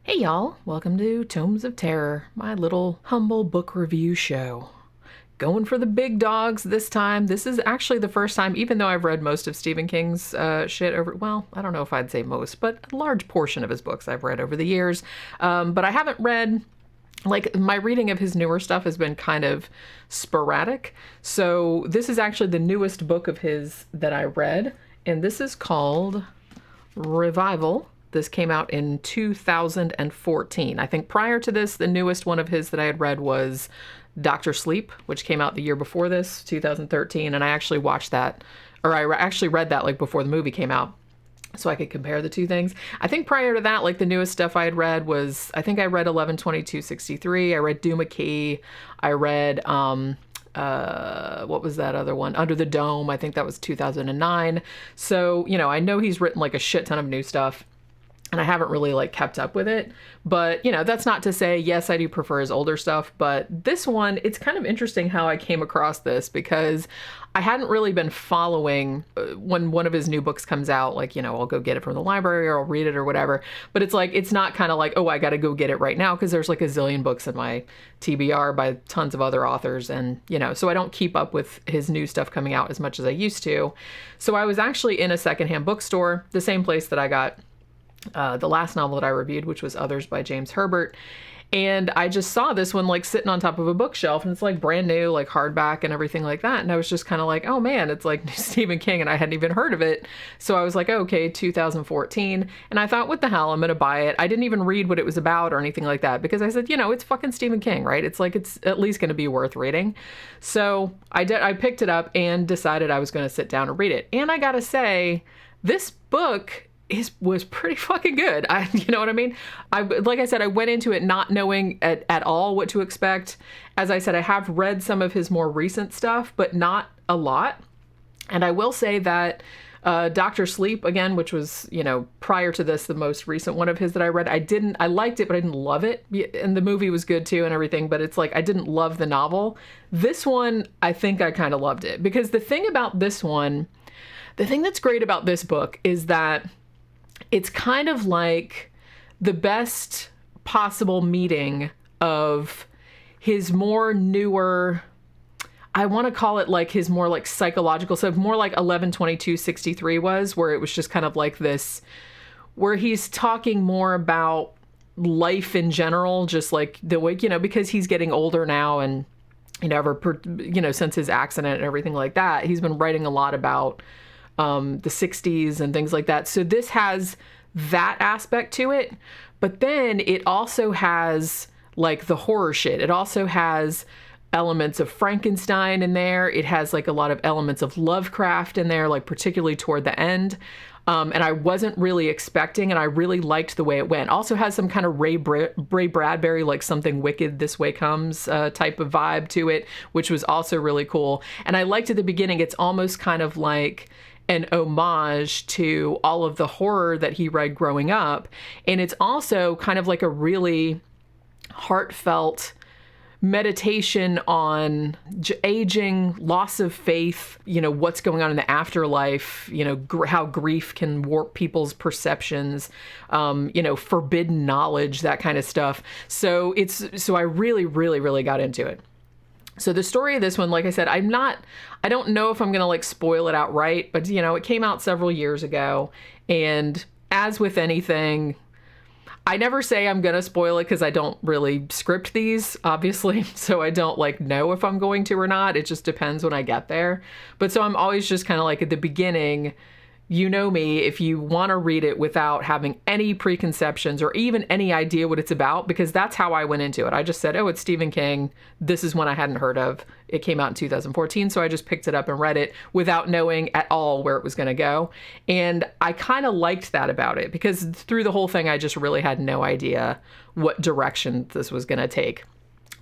Hey y'all, welcome to Tomes of Terror, my little humble book review show. Going for the big dogs this time. This is actually the first time, even though I've read most of Stephen King's shit over, well, I don't know if I'd say most, but a large portion of his books I've read over the years. But I haven't read, like, my reading of his newer stuff has been kind of sporadic. So this is actually the newest book of his that I read, and this is called Revival. This came out in 2014. I think prior to this, the newest one of his that I had read was Dr. Sleep, which came out the year before this, 2013. And I actually watched that, or I actually read that like before the movie came out, so I could compare the two things. I think prior to that, like the newest stuff I had read was, I think I read 11/22/63. I read Doom a Key. I read, what was that other one? Under the Dome. I think that was 2009. So, you know, I know he's written like a shit ton of new stuff, and I haven't really like kept up with it. But, you know, that's not to say, yes, I do prefer his older stuff. But this one, it's kind of interesting how I came across this, because I hadn't really been following when one of his new books comes out, like, you know, I'll go get it from the library or I'll read it or whatever. But it's like, it's not kind of like, oh, I got to go get it right now, because there's like a zillion books in my TBR by tons of other authors. And, you know, so I don't keep up with his new stuff coming out as much as I used to. So I was actually in a secondhand bookstore, the same place that I got the last novel that I reviewed, which was Others by James Herbert. And I just saw this one like sitting on top of a bookshelf, and it's like brand new, like hardback and everything like that. And I was just kind of like, oh man, it's like Stephen King, and I hadn't even heard of it. So I was like, okay, 2014. And I thought, what the hell, I'm going to buy it. I didn't even read what it was about or anything like that, because I said, you know, it's fucking Stephen King, right? It's like, it's at least going to be worth reading. So I picked it up and decided I was going to sit down and read it. And I got to say, this book was pretty fucking good. You know what I mean? Like I said, I went into it not knowing at all what to expect. As I said, I have read some of his more recent stuff, but not a lot. And I will say that Dr. Sleep, again, which was, you know, prior to this, the most recent one of his that I read, I liked it, but I didn't love it. And the movie was good too and everything, but it's like, I didn't love the novel. This one, I think I kind of loved it, because the thing about this one, the thing that's great about this book is that it's kind of like the best possible meeting of his more newer, I want to call it like his more like psychological stuff, more like 11/22/63 was, where it was just kind of like this, where he's talking more about life in general, just like the way, you know, because he's getting older now, and, you know, since his accident and everything like that, he's been writing a lot about the 60s and things like that. So this has that aspect to it, but then it also has like the horror shit. It also has elements of Frankenstein in there. It has like a lot of elements of Lovecraft in there, like particularly toward the end. And I wasn't really expecting, and I really liked the way it went. Also has some kind of Ray Bradbury, like Something Wicked This Way Comes type of vibe to it, which was also really cool. And I liked at the beginning, it's almost kind of like an homage to all of the horror that he read growing up. And it's also kind of like a really heartfelt meditation on aging, loss of faith, you know, what's going on in the afterlife, you know, how grief can warp people's perceptions, you know, forbidden knowledge, that kind of stuff. So I really, really, really got into it. So the story of this one, like I said, I don't know if I'm going to like spoil it outright, but, you know, it came out several years ago. And as with anything, I never say I'm going to spoil it, because I don't really script these, obviously. So I don't like know if I'm going to or not. It just depends when I get there. But so I'm always just kind of like at the beginning, you know me, if you want to read it without having any preconceptions or even any idea what it's about, because that's how I went into it. I just said, oh, it's Stephen King. This is one I hadn't heard of. It came out in 2014, so I just picked it up and read it without knowing at all where it was going to go. And I kind of liked that about it, because through the whole thing, I just really had no idea what direction this was going to take.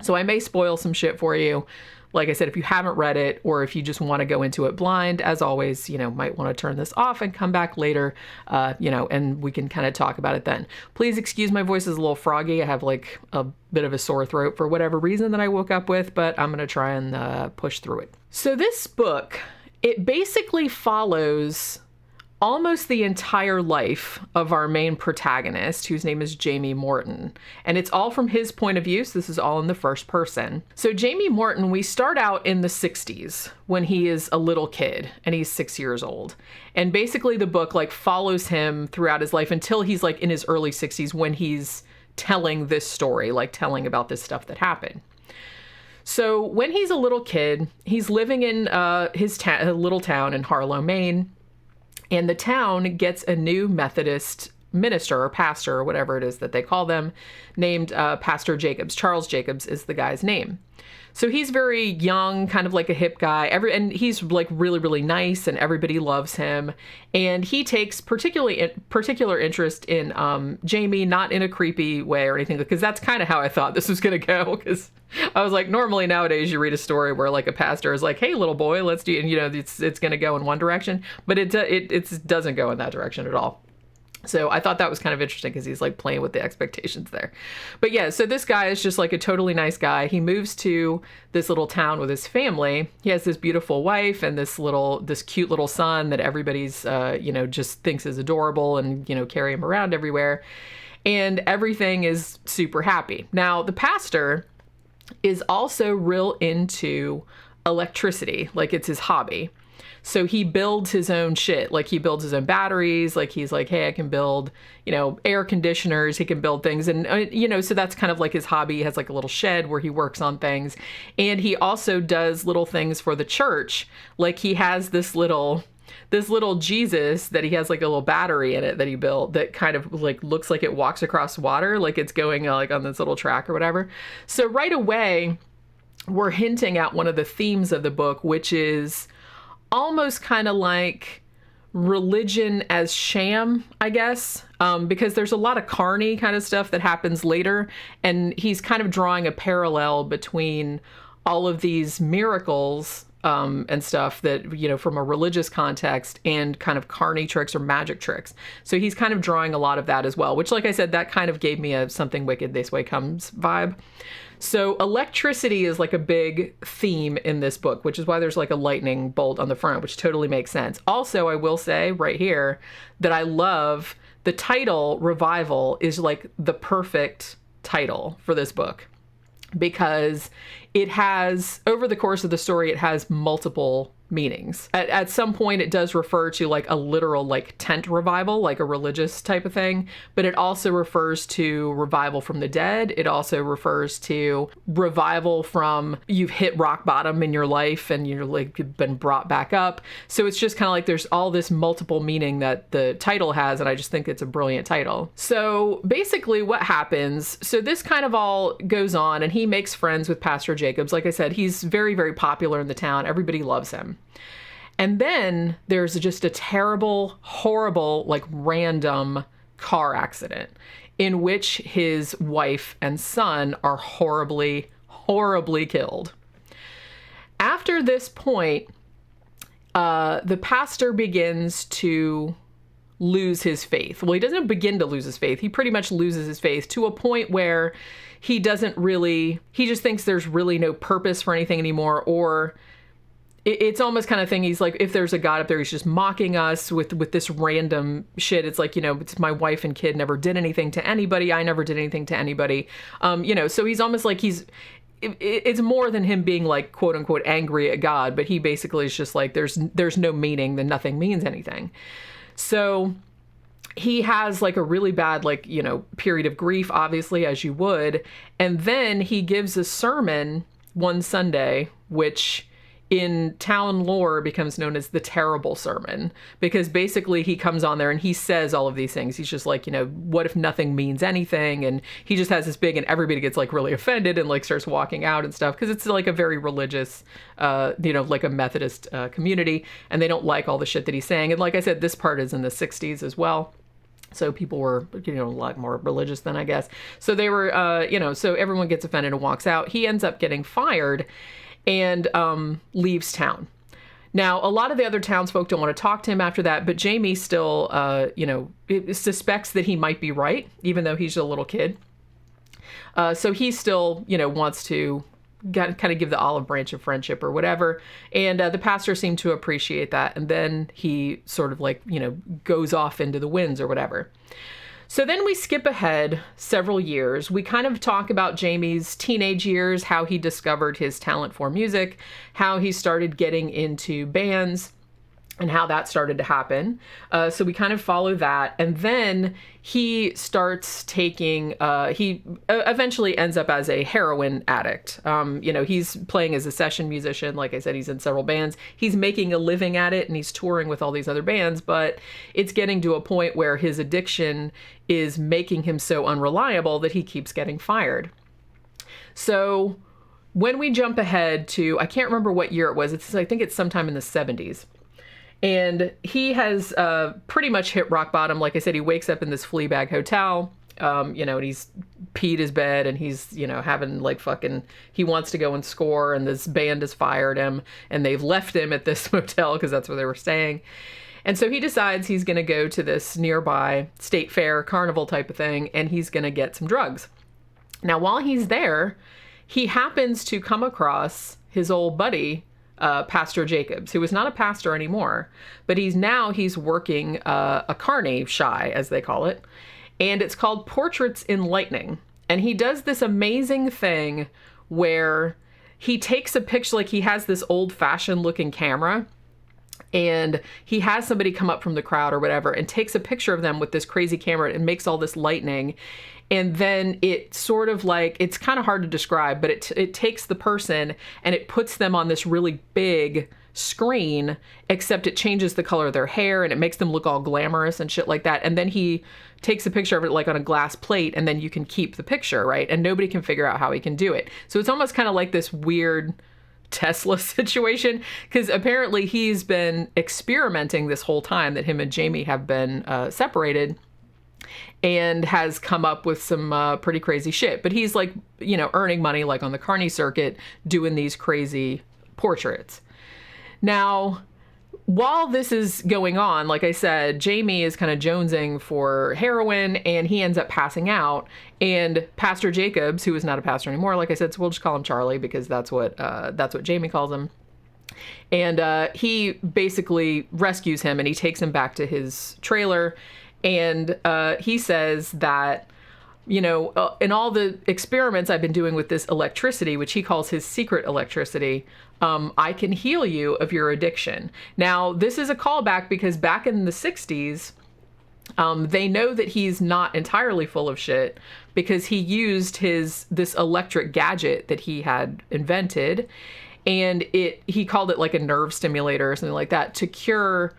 So I may spoil some shit for you. Like I said, if you haven't read it, or if you just want to go into it blind, as always, you know, might want to turn this off and come back later, you know, and we can kind of talk about it then. Please excuse my voice is a little froggy. I have like a bit of a sore throat for whatever reason that I woke up with, but I'm going to try and push through it. So this book, it basically follows almost the entire life of our main protagonist, whose name is Jamie Morton. And it's all from his point of view, so this is all in the first person. So Jamie Morton, we start out in the 60s when he is a little kid and he's 6 years old. And basically the book like follows him throughout his life until he's like in his early 60s when he's telling this story, like telling about this stuff that happened. So when he's a little kid, he's living in his little town in Harlow, Maine. And the town gets a new Methodist minister or pastor or whatever it is that they call them, named Pastor Jacobs. Charles Jacobs is the guy's name. So he's very young, kind of like a hip guy. And he's like really, really nice, and everybody loves him. And he takes particular interest in Jamie, not in a creepy way or anything, because that's kind of how I thought this was going to go. Because I was like, normally nowadays you read a story where like a pastor is like, "Hey, little boy, let's do," and you know, it's going to go in one direction, but it doesn't go in that direction at all. So I thought that was kind of interesting because he's like playing with the expectations there. But yeah, so this guy is just like a totally nice guy. He moves to this little town with his family. He has this beautiful wife and this cute little son that everybody's, just thinks is adorable and, carry him around everywhere. And everything is super happy. Now, the pastor is also real into electricity, like it's his hobby. So he builds his own shit. Like he builds his own batteries. Like he's like, hey, I can build, air conditioners. He can build things. And, so that's kind of like his hobby. He has like a little shed where he works on things. And he also does little things for the church. Like he has this little Jesus that he has like a little battery in it that he built that kind of like looks like it walks across water. Like it's going like on this little track or whatever. So right away, we're hinting at one of the themes of the book, which is almost kind of like religion as sham, I guess, because there's a lot of carny kind of stuff that happens later. And he's kind of drawing a parallel between all of these miracles and stuff that, from a religious context and kind of carny tricks or magic tricks. So he's kind of drawing a lot of that as well, which, like I said, that kind of gave me a Something Wicked This Way Comes vibe. So electricity is like a big theme in this book, which is why there's like a lightning bolt on the front, which totally makes sense. Also, I will say right here that I love the title Revival is like the perfect title for this book, because it has, over the course of the story, it has multiple meanings. At some point, it does refer to like a literal like tent revival, like a religious type of thing, but it also refers to revival from the dead. It also refers to revival from you've hit rock bottom in your life and you're like you've been brought back up. So it's just kind of like there's all this multiple meaning that the title has, and I just think it's a brilliant title. So basically what happens, so this kind of all goes on, and he makes friends with Pastor Jacobs. Like I said, he's very, very popular in the town. Everybody loves him. And then there's just a terrible, horrible, like random car accident in which his wife and son are horribly, horribly killed. After this point, the pastor begins to lose his faith. Well, he doesn't begin to lose his faith. He pretty much loses his faith to a point where he just thinks there's really no purpose for anything anymore, or it's almost kind of thing. He's like, if there's a God up there, he's just mocking us with this random shit. It's like, it's my wife and kid never did anything to anybody. I never did anything to anybody. So he's almost like it's more than him being like, quote unquote, angry at God, but he basically is just like, there's no meaning, then nothing means anything. So he has like a really bad, period of grief, obviously, as you would. And then he gives a sermon one Sunday, which in town lore becomes known as the terrible sermon, because basically he comes on there and he says all of these things. He's just like, what if nothing means anything? And he just has this big, and everybody gets like really offended and like starts walking out and stuff, because it's like a very religious, like a Methodist community, and they don't like all the shit that he's saying. And like I said, this part is in the 60s as well. So people were, a lot more religious than I guess. So they were, so everyone gets offended and walks out. He ends up getting fired and leaves town. Now, a lot of the other townsfolk don't want to talk to him after that, but Jamie still, suspects that he might be right, even though he's a little kid. So he still, wants to kind of give the olive branch of friendship or whatever. And the pastor seemed to appreciate that. And then he sort of like, goes off into the winds or whatever. So then we skip ahead several years. We kind of talk about Jamie's teenage years, how he discovered his talent for music, how he started getting into bands, and how that started to happen. So we kind of follow that. And then he starts taking, he eventually ends up as a heroin addict. He's playing as a session musician. Like I said, he's in several bands. He's making a living at it and he's touring with all these other bands, but it's getting to a point where his addiction is making him so unreliable that he keeps getting fired. So when we jump ahead to, I can't remember what year it was. I think it's sometime in the 70s. And he has pretty much hit rock bottom. Like I said, he wakes up in this Fleabag hotel, and he's peed his bed and he's, having like he wants to go and score and this band has fired him and they've left him at this motel because that's where they were staying. And so he decides he's going to go to this nearby state fair carnival type of thing and he's going to get some drugs. Now, while he's there, he happens to come across his old buddy, Pastor Jacobs, who is not a pastor anymore, but he's working a carny shy, as they call it, and it's called Portraits in Lightning. And he does this amazing thing where he takes a picture, like he has this old-fashioned looking camera, and he has somebody come up from the crowd or whatever and takes a picture of them with this crazy camera and makes all this lightning. And then it sort of like, it's kind of hard to describe, but it takes the person and it puts them on this really big screen, except it changes the color of their hair and it makes them look all glamorous and shit like that. And then he takes a picture of it like on a glass plate and then you can keep the picture, right? And nobody can figure out how he can do it. So it's almost kind of like this weird Tesla situation, because apparently he's been experimenting this whole time that him and Jamie have been separated, and has come up with some pretty crazy shit. But he's like, earning money like on the carny circuit doing these crazy portraits. Now, while this is going on, like I said, Jamie is kind of jonesing for heroin and he ends up passing out. And Pastor Jacobs, who is not a pastor anymore, like I said, so we'll just call him Charlie because that's what Jamie calls him. And he basically rescues him and he takes him back to his trailer. And he says that, in all the experiments I've been doing with this electricity, which he calls his secret electricity, I can heal you of your addiction. Now, this is a callback because back in the 60s, they know that he's not entirely full of shit because he used this electric gadget that he had invented, and he called it like a nerve stimulator or something like that to cure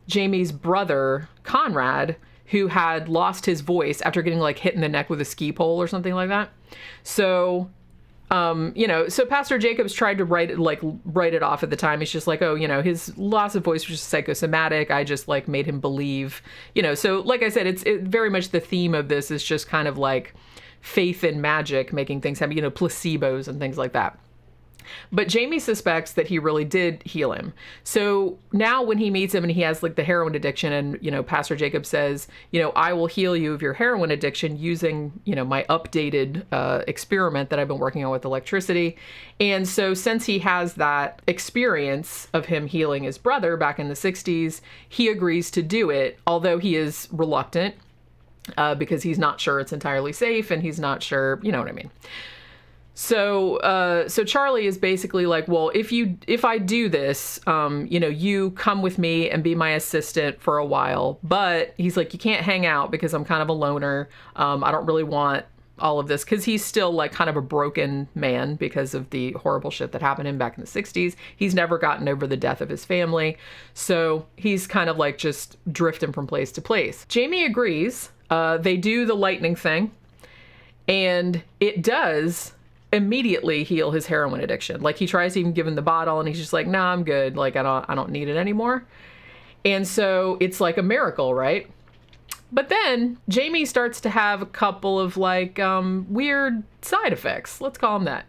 Jamie's brother, Conrad, who had lost his voice after getting like hit in the neck with a ski pole or something like that. So, so Pastor Jacobs tried to write it off at the time. He's just like, oh, his loss of voice was just psychosomatic. I just like made him believe, so like I said, it very much the theme of this is just kind of like faith in magic, making things happen, placebos and things like that. But Jamie suspects that he really did heal him. So now when he meets him and he has like the heroin addiction and, Pastor Jacob says, I will heal you of your heroin addiction using, my updated experiment that I've been working on with electricity. And so since he has that experience of him healing his brother back in the 60s, he agrees to do it, although he is reluctant because he's not sure it's entirely safe and he's not sure, you know what I mean? So Charlie is basically like, well, if I do this, you come with me and be my assistant for a while, but he's like, you can't hang out because I'm kind of a loner. I don't really want all of this because he's still like kind of a broken man because of the horrible shit that happened to him back in the 60s. He's never gotten over the death of his family. So he's kind of like just drifting from place to place. Jamie agrees. They do the lightning thing and it does immediately heal his heroin addiction. Like he tries to even give him the bottle and he's just like, nah, I'm good. Like I don't need it anymore. And so it's like a miracle, right? But then Jamie starts to have a couple of like weird side effects. Let's call them that.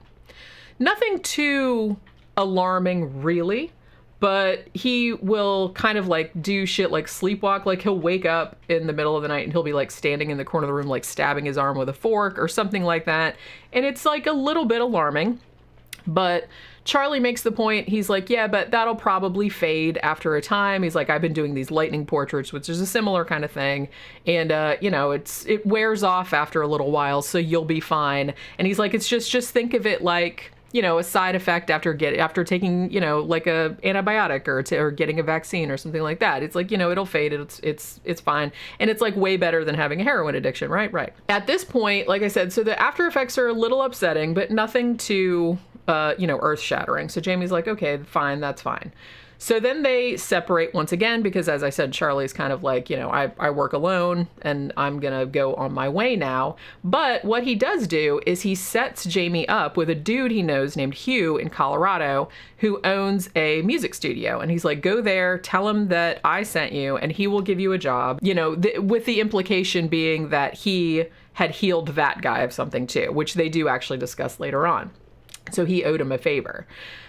Nothing too alarming really, but he will kind of like do shit like sleepwalk. Like he'll wake up in the middle of the night and he'll be like standing in the corner of the room, like stabbing his arm with a fork or something like that. And it's like a little bit alarming. But Charlie makes the point, he's like, yeah, but that'll probably fade after a time. He's like, I've been doing these lightning portraits, which is a similar kind of thing. And, you know, it wears off after a little while, so you'll be fine. And he's like, it's just think of it like, you know, a side effect after taking, you know, like a antibiotic or getting a vaccine or something like that. It's like, you know, it'll fade. It's fine. And it's like way better than having a heroin addiction. Right. At this point, like I said, so the after effects are a little upsetting, but nothing too, you know, earth shattering. So Jamie's like, okay, fine. That's fine. So then they separate once again, because as I said, Charlie's kind of like, you know, I work alone and I'm going to go on my way now. But what he does do is he sets Jamie up with a dude he knows named Hugh in Colorado who owns a music studio. And he's like, go there, tell him that I sent you and he will give you a job, you know, with the implication being that he had healed that guy of something too, which they do actually discuss later on. So he owed him a favor.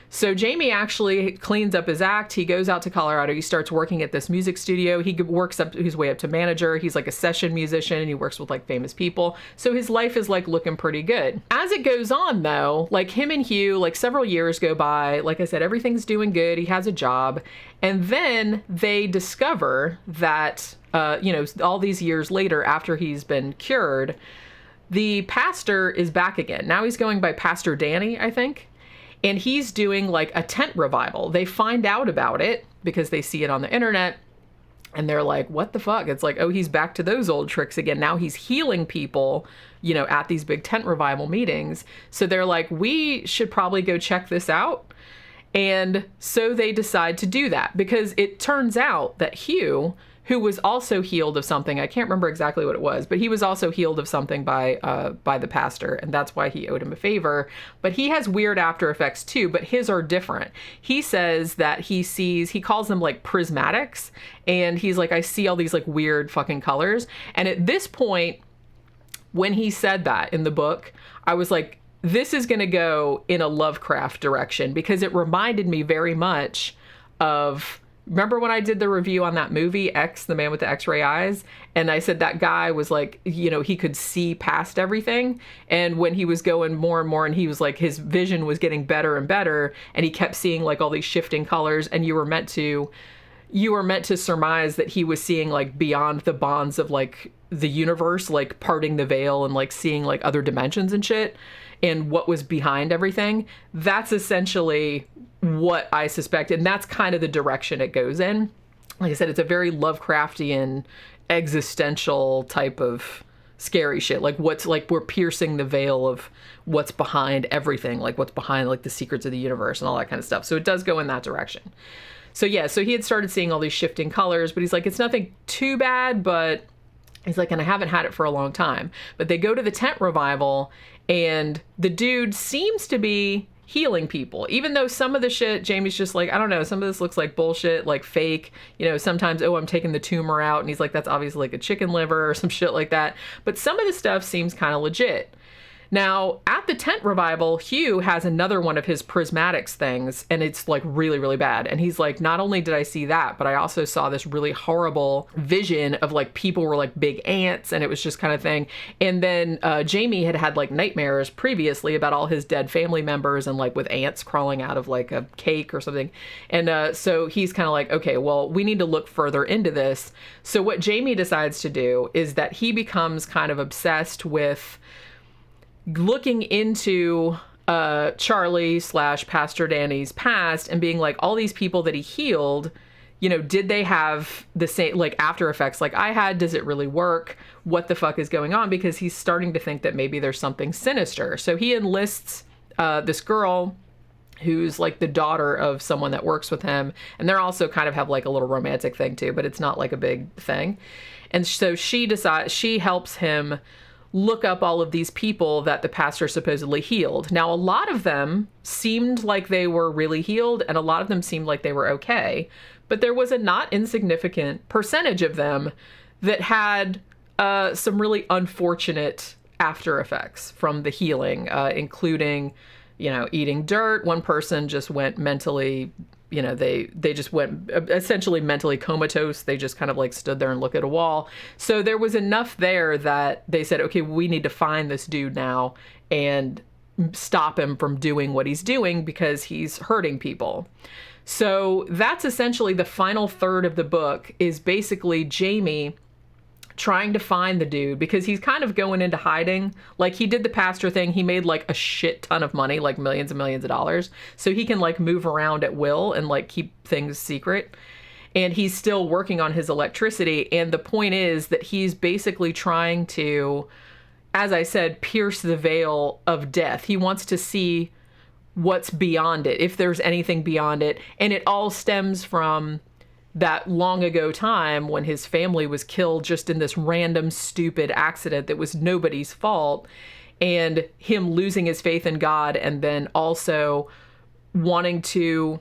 So Jamie actually cleans up his act. He goes out to Colorado. He starts working at this music studio. He works up his way up to manager. He's like a session musician and he works with like famous people. So his life is like looking pretty good. As it goes on though, like him and Hugh, like several years go by. Like I said, everything's doing good. He has a job. And then they discover that, you know, all these years later after he's been cured, the pastor is back again. Now he's going by Pastor Danny, I think. And he's doing like a tent revival. They find out about it because they see it on the internet and they're like, what the fuck? It's like, oh, he's back to those old tricks again. Now he's healing people, you know, at these big tent revival meetings. So they're like, we should probably go check this out. And so they decide to do that because it turns out that Hugh, who was also healed of something, I can't remember exactly what it was, but he was also healed of something by the pastor, and that's why he owed him a favor. But he has weird after effects too, but his are different. He says that he calls them like prismatics, and he's like, I see all these like weird fucking colors. And at this point, when he said that in the book, I was like, this is going to go in a Lovecraft direction, because it reminded me very much of... Remember when I did the review on that movie, X, the man with the X-ray eyes? And I said that guy was like, you know, he could see past everything. And when he was going more and more, and he was like, his vision was getting better and better, and he kept seeing like all these shifting colors, and you were meant to surmise that he was seeing like beyond the bonds of like the universe, like parting the veil and like seeing like other dimensions and shit, and what was behind everything. That's essentially what I suspect, and that's kind of the direction it goes in. Like I said, it's a very Lovecraftian, existential type of scary shit. Like what's like, we're piercing the veil of what's behind everything, like what's behind like the secrets of the universe and all that kind of stuff. So it does go in that direction. So yeah, so he had started seeing all these shifting colors, but he's like, it's nothing too bad, but he's like, and I haven't had it for a long time. But they go to the tent revival, and the dude seems to be healing people, even though some of the shit, Jamie's just like, I don't know, some of this looks like bullshit, like fake, you know, sometimes, oh, I'm taking the tumor out, and he's like, that's obviously like a chicken liver or some shit like that. But some of the stuff seems kind of legit. Now, at the tent revival, Hugh has another one of his prismatics things, and it's like really, really bad. And he's like, not only did I see that, but I also saw this really horrible vision of like people were like big ants, and it was just kind of thing. And then Jamie had like nightmares previously about all his dead family members and like with ants crawling out of like a cake or something. And so he's kind of like, okay, well, we need to look further into this. So what Jamie decides to do is that he becomes kind of obsessed with looking into Charlie / Pastor Danny's past and being like, all these people that he healed, you know, did they have the same like after effects like I had? Does it really work? What the fuck is going on? Because he's starting to think that maybe there's something sinister. So he enlists this girl who's like the daughter of someone that works with him, and they're also kind of have like a little romantic thing too, but it's not like a big thing. And so she helps him look up all of these people that the pastor supposedly healed. Now, a lot of them seemed like they were really healed, and a lot of them seemed like they were okay. But there was a not insignificant percentage of them that had some really unfortunate after effects from the healing, including, you know, eating dirt. One person just went mentally, you know, they just went essentially mentally comatose. They just kind of like stood there and looked at a wall. So there was enough there that they said, okay, we need to find this dude now and stop him from doing what he's doing because he's hurting people. So that's essentially the final third of the book, is basically Jamie trying to find the dude, because he's kind of going into hiding. Like, he did the pastor thing. He made like a shit ton of money, like millions and millions of dollars. So he can like move around at will and like keep things secret. And he's still working on his electricity. And the point is that he's basically trying to, as I said, pierce the veil of death. He wants to see what's beyond it, if there's anything beyond it. And it all stems from that long ago time when his family was killed just in this random, stupid accident that was nobody's fault, and him losing his faith in God, and then also wanting to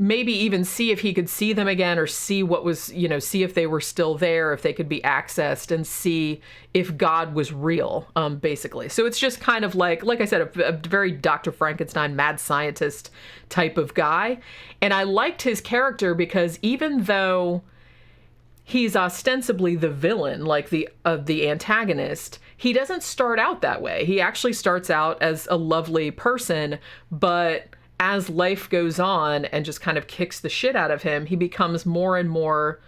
maybe even see if he could see them again, or see what was, you know, see if they were still there, if they could be accessed, and see if God was real, basically. So it's just kind of like I said, a very Dr. Frankenstein, mad scientist type of guy. And I liked his character because even though he's ostensibly the villain, like the antagonist, he doesn't start out that way. He actually starts out as a lovely person, but as life goes on and just kind of kicks the shit out of him, he becomes more and more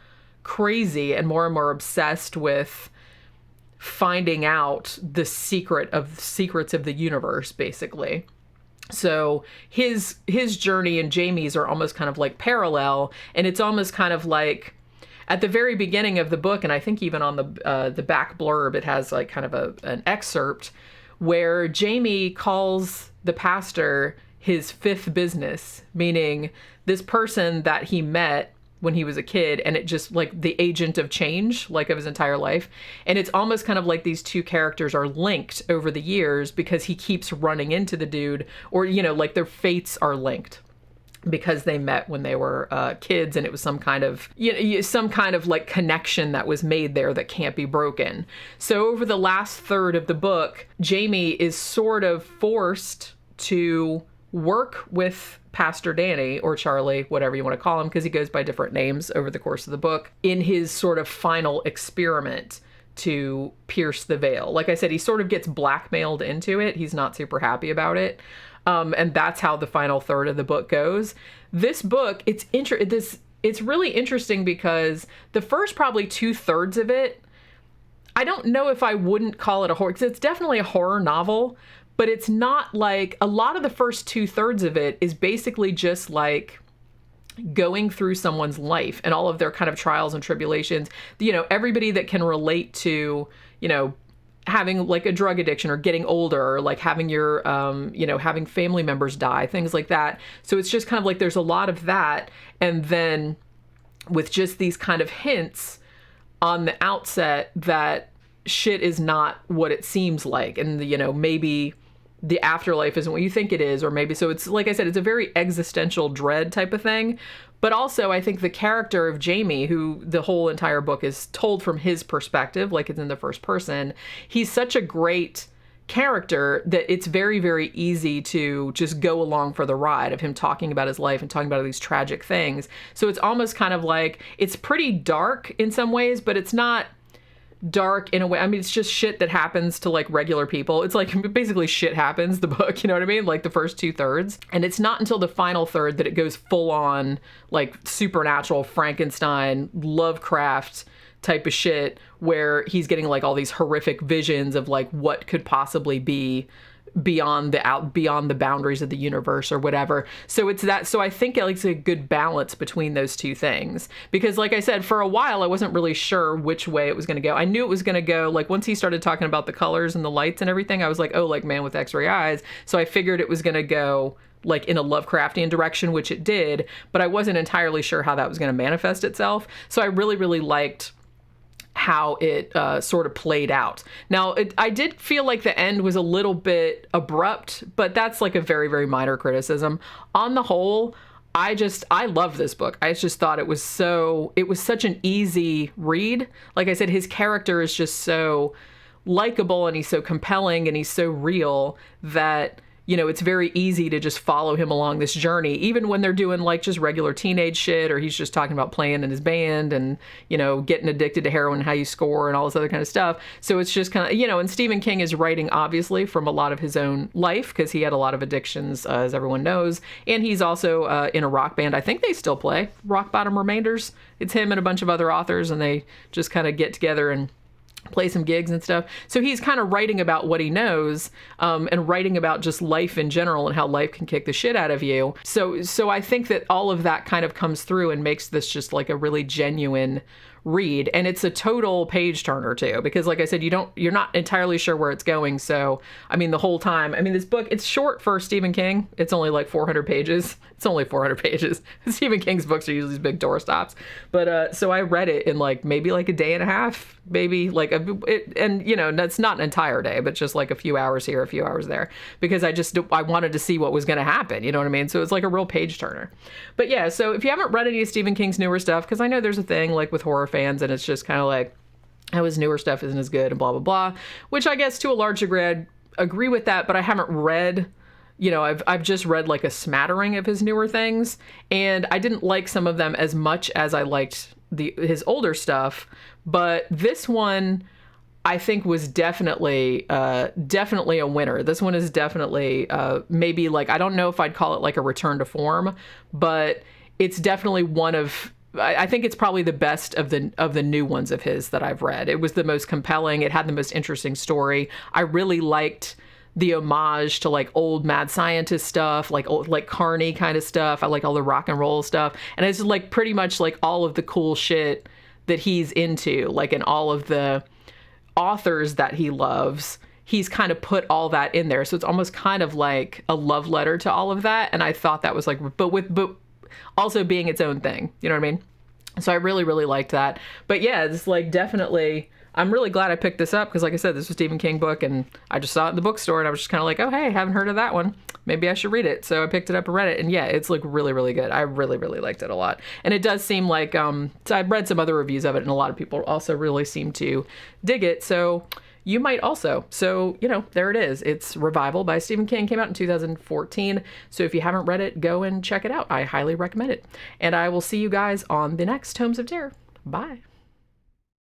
crazy and more obsessed with finding out the secrets of the universe, basically. So his journey and Jamie's are almost kind of like parallel, and it's almost kind of like at the very beginning of the book, and I think even on the back blurb, it has like kind of an excerpt where Jamie calls the pastor his fifth business, meaning this person that he met when he was a kid, and it just like the agent of change, like of his entire life. And it's almost kind of like these two characters are linked over the years because he keeps running into the dude, or, you know, like their fates are linked because they met when they were kids, and it was some kind of, you know, some kind of like connection that was made there that can't be broken. So over the last third of the book, Jamie is sort of forced to work with Pastor Danny, or Charlie, whatever you want to call him, because he goes by different names over the course of the book, in his sort of final experiment to pierce the veil. Like I said, he sort of gets blackmailed into it. He's not super happy about it. And that's how the final third of the book goes. This book, it's really interesting because the first probably 2/3 of it, I don't know if I wouldn't call it a horror, because it's definitely a horror novel, but it's not like, a lot of the first 2/3 of it is basically just like going through someone's life and all of their kind of trials and tribulations. You know, everybody that can relate to, you know, having like a drug addiction or getting older, or like having your, you know, having family members die, things like that. So it's just kind of like, there's a lot of that. And then with just these kind of hints on the outset that shit is not what it seems like. And, you know, maybe the afterlife isn't what you think it is, or maybe, so it's, like I said, it's a very existential dread type of thing. But also I think the character of Jamie, who the whole entire book is told from his perspective, like it's in the first person, he's such a great character that it's very, very easy to just go along for the ride of him talking about his life and talking about all these tragic things. So it's almost kind of like, it's pretty dark in some ways, but it's not dark in a way. I mean, it's just shit that happens to like regular people. It's like basically shit happens, the book, you know what I mean? Like the first 2/3. And it's not until the final third that it goes full on like supernatural Frankenstein, Lovecraft type of shit, where he's getting like all these horrific visions of like what could possibly be beyond the boundaries of the universe or whatever. So it's that. So I think it's a good balance between those two things, because like I said, for a while I wasn't really sure which way it was going to go. I knew it was going to go, like once he started talking about the colors and the lights and everything, I was like, oh, like Man with X-ray Eyes. So I figured it was going to go like in a Lovecraftian direction, which it did, but I wasn't entirely sure how that was going to manifest itself. So I really, really liked how it sort of played out. Now, I did feel like the end was a little bit abrupt, but that's like a very, very minor criticism. On the whole, I love this book. I just thought it was such an easy read. Like I said, his character is just so likable, and he's so compelling, and he's so real that you know, it's very easy to just follow him along this journey, even when they're doing like just regular teenage shit, or he's just talking about playing in his band and, you know, getting addicted to heroin, how you score and all this other kind of stuff. So it's just kind of, you know, and Stephen King is writing obviously from a lot of his own life, because he had a lot of addictions, as everyone knows. And he's also in a rock band. I think they still play, Rock Bottom Remainders. It's him and a bunch of other authors, and they just kind of get together and play some gigs and stuff. So he's kind of writing about what he knows, and writing about just life in general and how life can kick the shit out of you. So I think that all of that kind of comes through and makes this just like a really genuine read. And it's a total page turner too, because like I said, you're not entirely sure where it's going. So, I mean, the whole time, I mean, this book, it's short for Stephen King. It's only like 400 pages. It's only 400 pages. Stephen King's books are usually these big doorstops. But, so I read it in like, maybe like a day and a half, maybe like and you know, that's not an entire day, but just like a few hours here, a few hours there, because I wanted to see what was going to happen. You know what I mean? So it's like a real page turner. But yeah, so if you haven't read any of Stephen King's newer stuff, because I know there's a thing like with horror fans, and it's just kind of like, how his newer stuff isn't as good and blah, blah, blah, which I guess to a large degree I'd agree with that, but I haven't read, you know, I've just read like a smattering of his newer things, and I didn't like some of them as much as I liked his older stuff. But this one, I think, was definitely a winner. This one is definitely maybe like, I don't know if I'd call it like a return to form, but it's definitely one of, I think it's probably the best of the new ones of his that I've read. It was the most compelling. It had the most interesting story. I really liked the homage to like old mad scientist stuff, like old, like Carney kind of stuff. I like all the rock and roll stuff. And it's like pretty much like all of the cool shit that he's into, like in all of the authors that he loves, he's kind of put all that in there. So it's almost kind of like a love letter to all of that. And I thought that was like, but also being its own thing, you know what I mean? So I really, really liked that. But yeah, it's like definitely, I'm really glad I picked this up, because like I said, this was a Stephen King book, and I just saw it in the bookstore, and I was just kind of like, oh, hey, haven't heard of that one. Maybe I should read it. So I picked it up and read it, and yeah, it's like really, really good. I really, really liked it a lot. And it does seem like, so I've read some other reviews of it, and a lot of people also really seem to dig it. So you might also. So, you know, there it is. It's Revival by Stephen King. Came out in 2014. So if you haven't read it, go and check it out. I highly recommend it. And I will see you guys on the next Tomes of Terror. Bye.